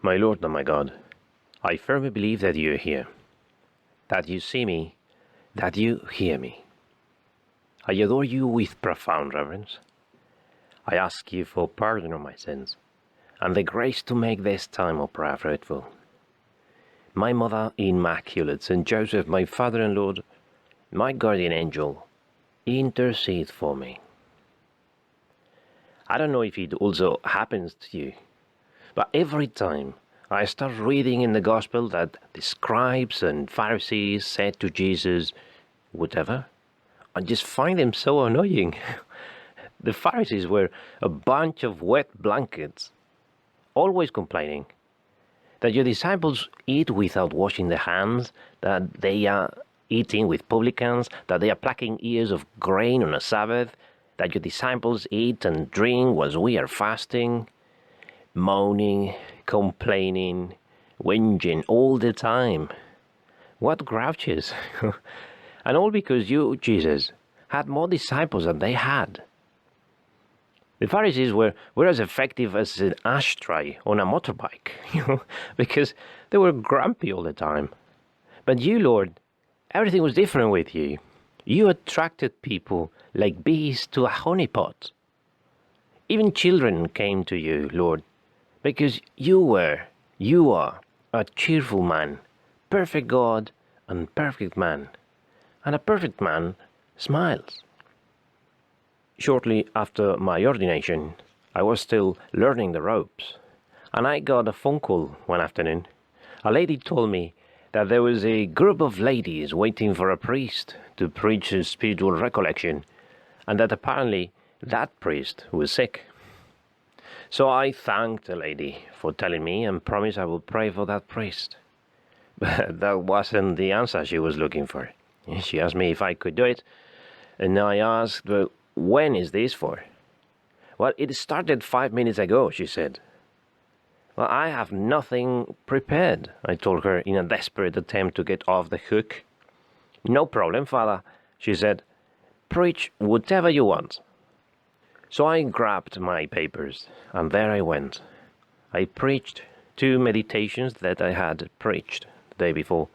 My Lord and my God, I firmly believe that you are here, that you see me, that you hear me. I adore you with profound reverence. I ask you for pardon of my sins, and the grace to make this time of prayer fruitful. My Mother Immaculate, Saint Joseph, my Father and Lord, my guardian angel, intercede for me. I don't know if it also happens to you, but every time I start reading in the Gospel that the scribes and Pharisees said to Jesus, whatever, I just find them so annoying. The Pharisees were a bunch of wet blankets, always complaining that your disciples eat without washing their hands, that they are eating with publicans, that they are plucking ears of grain on a Sabbath, that your disciples eat and drink whilst we are fasting, moaning, complaining, whinging all the time. What grouches! And all because you, Jesus, had more disciples than they had. The Pharisees were as effective as an ashtray on a motorbike, because they were grumpy all the time. But you, Lord, everything was different with you. You attracted people like bees to a honeypot. Even children came to you, Lord, because you are a cheerful man, perfect God and perfect man. And a perfect man smiles. Shortly after my ordination, I was still learning the ropes, and I got a phone call one afternoon. A lady told me that there was a group of ladies waiting for a priest to preach a spiritual recollection, and that apparently that priest was sick. So I thanked the lady for telling me and promised I would pray for that priest. But that wasn't the answer she was looking for. She asked me if I could do it, and I asked, well, when is this for? Well, it started 5 minutes ago, she said. Well, I have nothing prepared, I told her in a desperate attempt to get off the hook. No problem, Father, she said. Preach whatever you want. So I grabbed my papers, and there I went. I preached 2 meditations that I had preached the day before,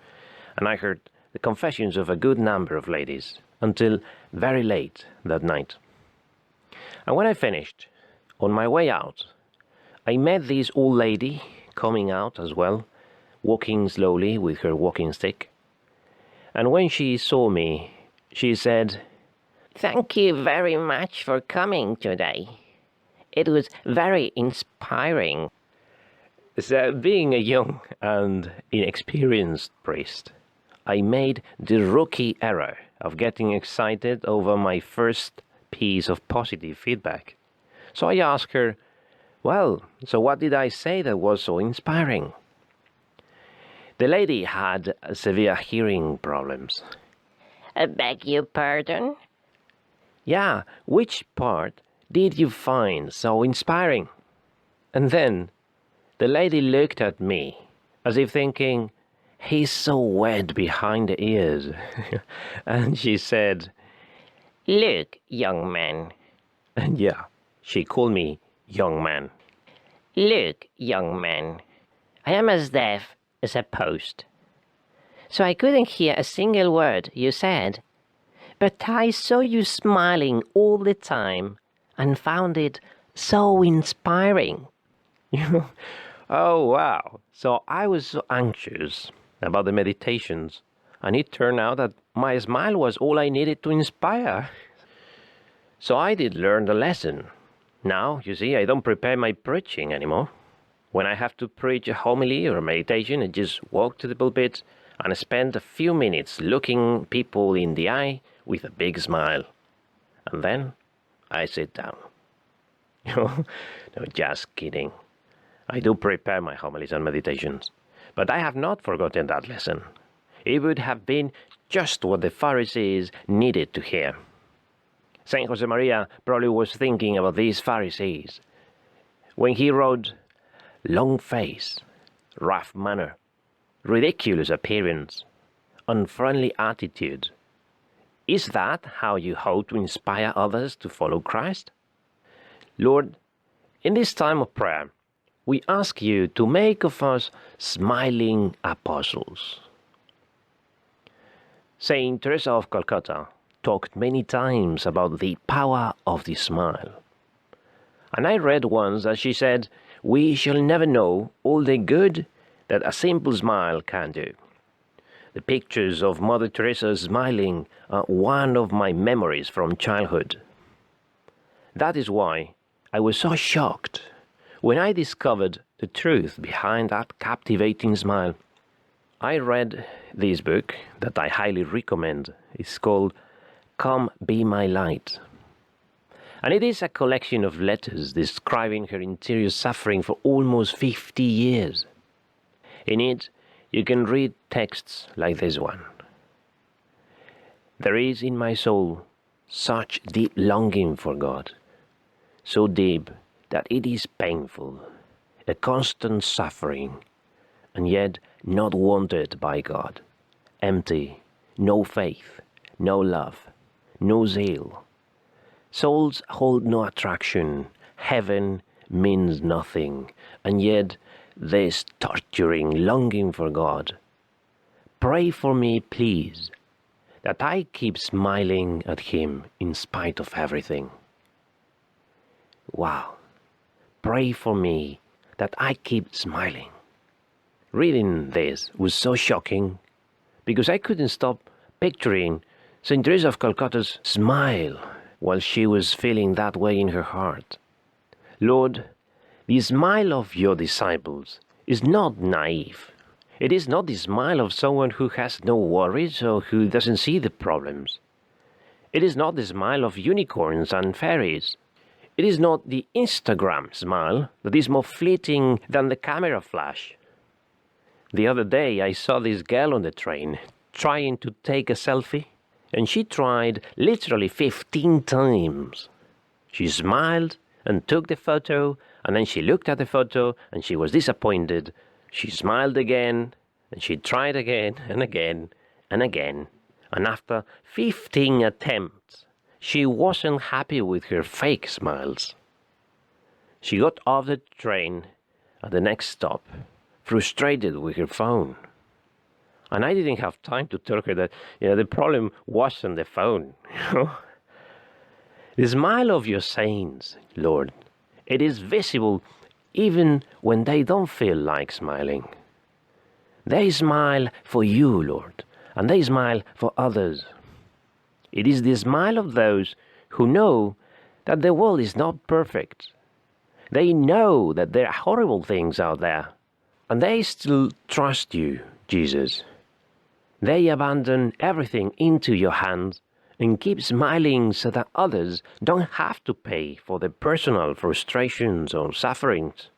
and I heard the confessions of a good number of ladies until very late that night. And when I finished, on my way out, I met this old lady coming out as well, walking slowly with her walking stick. And when she saw me, she said, "Thank you very much for coming today. It was very inspiring." So, being a young and inexperienced priest, I made the rookie error of getting excited over my first piece of positive feedback. So I asked her, well, so what did I say that was so inspiring? The lady had severe hearing problems. I beg your pardon? Yeah, which part did you find so inspiring? And then the lady looked at me as if thinking, he's so wet behind the ears. And she said, Look, young man. And yeah, she called me young man. Look, young man. I am as deaf as a post. So I couldn't hear a single word you said. But I saw you smiling all the time and found it so inspiring. Oh, wow. So I was so anxious about the meditations, and it turned out that my smile was all I needed to inspire. So I did learn the lesson. Now, you see, I don't prepare my preaching anymore. When I have to preach a homily or a meditation, I just walk to the pulpit and spend a few minutes looking people in the eye with a big smile. And then I sit down. No, just kidding. I do prepare my homilies and meditations, but I have not forgotten that lesson. It would have been just what the Pharisees needed to hear. Saint Josemaria probably was thinking about these Pharisees when he wrote, long face, rough manner, ridiculous appearance, unfriendly attitude. Is that how you hope to inspire others to follow Christ? Lord, in this time of prayer, we ask you to make of us smiling apostles. Saint Teresa of Calcutta talked many times about the power of the smile. And I read once that she said, "We shall never know all the good that a simple smile can do." The pictures of Mother Teresa smiling are one of my memories from childhood. That is why I was so shocked when I discovered the truth behind that captivating smile. I read this book that I highly recommend. It's called Come Be My Light. And it is a collection of letters describing her interior suffering for almost 50 years. In it, you can read texts like this one. "There is in my soul such deep longing for God, so deep that it is painful, a constant suffering, and yet not wanted by God, empty, no faith, no love, no zeal. Souls hold no attraction, heaven means nothing, and yet this torturing longing for God. Pray for me, please, that I keep smiling at Him in spite of everything." Wow. Pray for me that I keep smiling. Reading this was so shocking because I couldn't stop picturing St. Teresa of Calcutta's smile while she was feeling that way in her heart. Lord, the smile of your disciples is not naive. It is not the smile of someone who has no worries or who doesn't see the problems. It is not the smile of unicorns and fairies. It is not the Instagram smile that is more fleeting than the camera flash. The other day I saw this girl on the train trying to take a selfie, and she tried literally 15 times. She smiled and took the photo, and then she looked at the photo and she was disappointed. She smiled again, and she tried again and again and again. And after 15 attempts, she wasn't happy with her fake smiles. She got off the train at the next stop, frustrated with her phone. And I didn't have time to tell her that the problem wasn't the phone. The smile of your saints, Lord, it is visible even when they don't feel like smiling. They smile for you, Lord, and they smile for others. It is the smile of those who know that the world is not perfect. They know that there are horrible things out there, and they still trust you, Jesus. They abandon everything into your hands and keep smiling so that others don't have to pay for their personal frustrations or sufferings.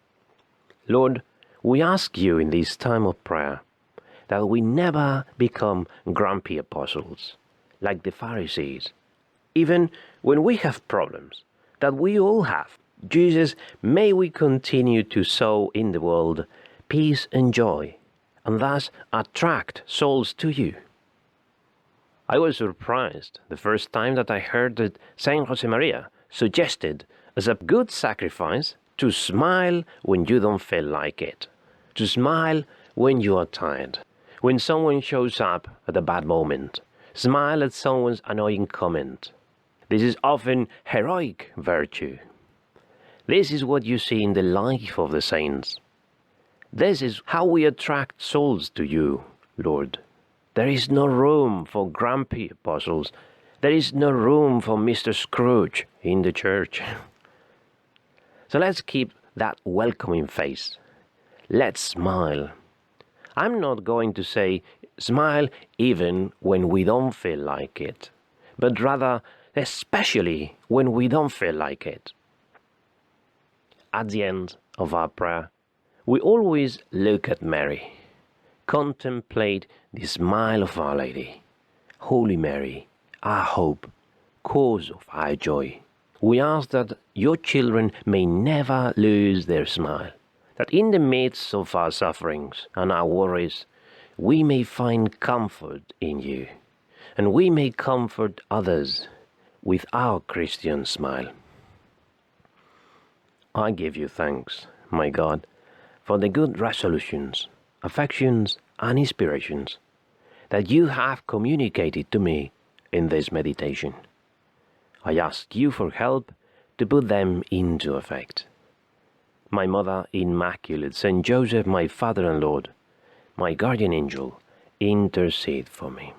Lord, we ask you in this time of prayer that we never become grumpy apostles like the Pharisees, even when we have problems that we all have. Jesus, may we continue to sow in the world peace and joy, and thus attract souls to you. I was surprised the first time that I heard that Saint Josemaria suggested as a good sacrifice to smile when you don't feel like it, to smile when you are tired, when someone shows up at a bad moment, smile at someone's annoying comment. This is often heroic virtue. This is what you see in the life of the saints. This is how we attract souls to you, Lord. There is no room for grumpy apostles. There is no room for Mr. Scrooge in the church. So let's keep that welcoming face. Let's smile. I'm not going to say smile even when we don't feel like it, but rather especially when we don't feel like it. At the end of our prayer, we always look at Mary, contemplate the smile of Our Lady. Holy Mary, our hope, cause of our joy. We ask that your children may never lose their smile, that in the midst of our sufferings and our worries, we may find comfort in you, and we may comfort others with our Christian smile. I give you thanks, my God, for the good resolutions, affections, and inspirations that you have communicated to me in this meditation. I ask you for help to put them into effect. My Mother Immaculate, Saint Joseph, my Father and Lord, my guardian angel, intercede for me.